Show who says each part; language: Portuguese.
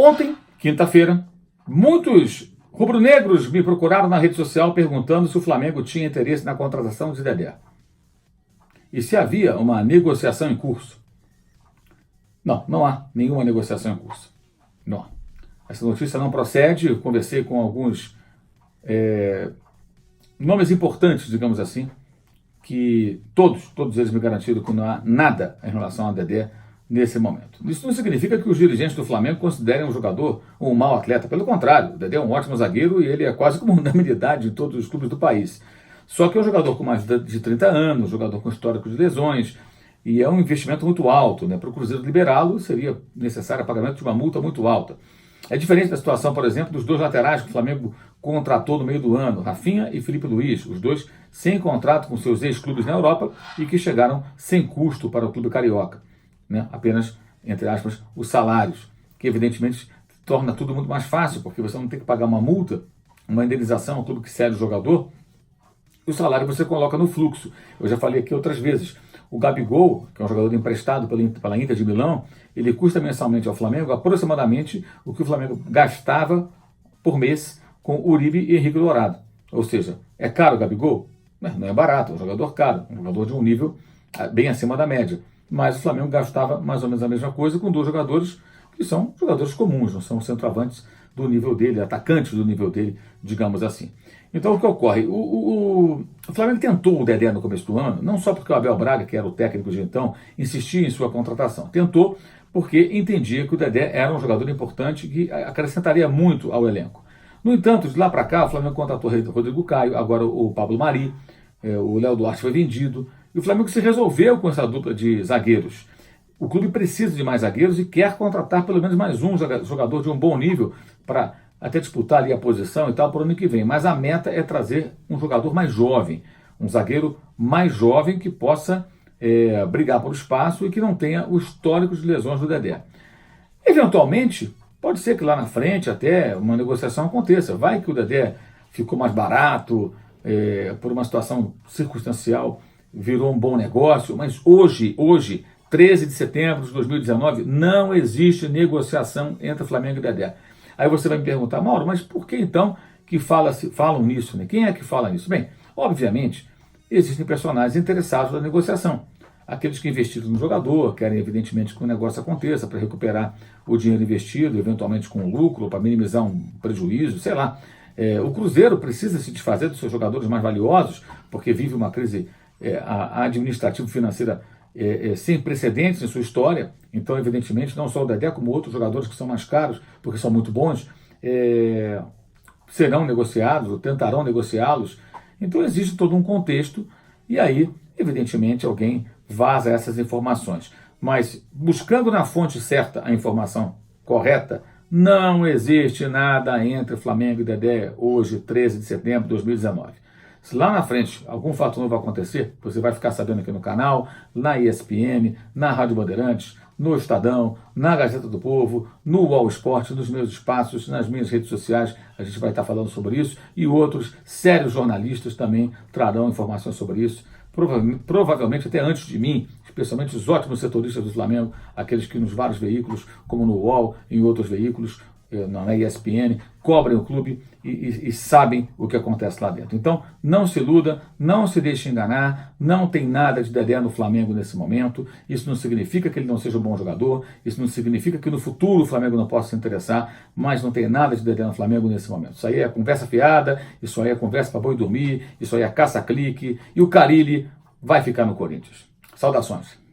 Speaker 1: Ontem, quinta-feira, muitos rubro-negros me procuraram na rede social perguntando se o Flamengo tinha interesse na contratação de Dedé e se havia uma negociação em curso. Não há nenhuma negociação em curso. Não. Essa notícia não procede. Eu conversei com alguns nomes importantes, digamos assim, que todos eles me garantiram que não há nada em relação a Dedé nesse momento. Isso não significa que os dirigentes do Flamengo considerem o jogador um mau atleta. Pelo contrário, o Dedé é um ótimo zagueiro e ele é quase como unanimidade em todos os clubes do país. Só que é um jogador com mais de 30 anos, um jogador com histórico de lesões, e é um investimento muito alto, né? Para o Cruzeiro liberá-lo seria necessário o pagamento de uma multa muito alta. É diferente da situação, por exemplo, dos dois laterais que o Flamengo contratou no meio do ano, Rafinha e Felipe Luiz, os dois sem contrato com seus ex-clubes na Europa e que chegaram sem custo para o clube carioca, né? Apenas, entre aspas, os salários, que evidentemente torna tudo muito mais fácil, porque você não tem que pagar uma multa, uma indenização ao clube que cede o jogador, o salário você coloca no fluxo. Eu já falei aqui outras vezes. O Gabigol, que é um jogador emprestado pela Inter de Milão, ele custa mensalmente ao Flamengo aproximadamente o que o Flamengo gastava por mês com Uribe e Henrique Dourado. Ou seja, é caro o Gabigol? Não é barato, é um jogador caro, um jogador de um nível bem acima da média. Mas o Flamengo gastava mais ou menos a mesma coisa com dois jogadores que são jogadores comuns, não são centroavantes do nível dele, atacantes do nível dele, digamos assim. Então o que ocorre? O Flamengo tentou o Dedé no começo do ano, não só porque o Abel Braga, que era o técnico de então, insistia em sua contratação. Tentou porque entendia que o Dedé era um jogador importante que acrescentaria muito ao elenco. No entanto, de lá para cá, o Flamengo contratou o Rodrigo Caio, agora o Pablo Mari, o Léo Duarte foi vendido, e o Flamengo se resolveu com essa dupla de zagueiros. O clube precisa de mais zagueiros e quer contratar pelo menos mais um jogador de um bom nível para até disputar ali a posição e tal para o ano que vem. Mas a meta é trazer um jogador mais jovem, um zagueiro mais jovem que possa brigar por espaço e que não tenha o histórico de lesões do Dedé. Eventualmente, pode ser que lá na frente até uma negociação aconteça. Vai que o Dedé ficou mais barato, por uma situação circunstancial, virou um bom negócio, mas hoje, 13 de setembro de 2019, não existe negociação entre Flamengo e Dedé. Aí você vai me perguntar, Mauro, mas por que então que falam nisso? Né? Quem é que fala nisso? Bem, obviamente, existem personagens interessados na negociação. Aqueles que investiram no jogador, querem evidentemente que o negócio aconteça para recuperar o dinheiro investido, eventualmente com lucro, para minimizar um prejuízo, sei lá. O Cruzeiro precisa se desfazer dos seus jogadores mais valiosos, porque vive uma crise administrativo-financeira sem precedentes em sua história. Então, evidentemente, não só o Dedé, como outros jogadores que são mais caros, porque são muito bons, serão negociados ou tentarão negociá-los. Então, existe todo um contexto e aí, evidentemente, alguém vaza essas informações. Mas, buscando na fonte certa a informação correta, não existe nada entre Flamengo e Dedé hoje, 13 de setembro de 2019. Se lá na frente algum fato novo acontecer, você vai ficar sabendo aqui no canal, na ESPN, na Rádio Bandeirantes, no Estadão, na Gazeta do Povo, no UOL Esporte, nos meus espaços, nas minhas redes sociais, a gente vai estar falando sobre isso e outros sérios jornalistas também trarão informações sobre isso, provavelmente até antes de mim, especialmente os ótimos setoristas do Flamengo, aqueles que nos vários veículos, como no UOL, em outros veículos, na ESPN, cobrem o clube e sabem o que acontece lá dentro. Então, não se iluda, não se deixe enganar, não tem nada de Dedé no Flamengo nesse momento. Isso não significa que ele não seja um bom jogador, isso não significa que no futuro o Flamengo não possa se interessar, mas não tem nada de Dedé no Flamengo nesse momento. Isso aí é conversa fiada, isso aí é conversa para boi dormir, isso aí é caça-clique, e o Carille vai ficar no Corinthians. Saudações.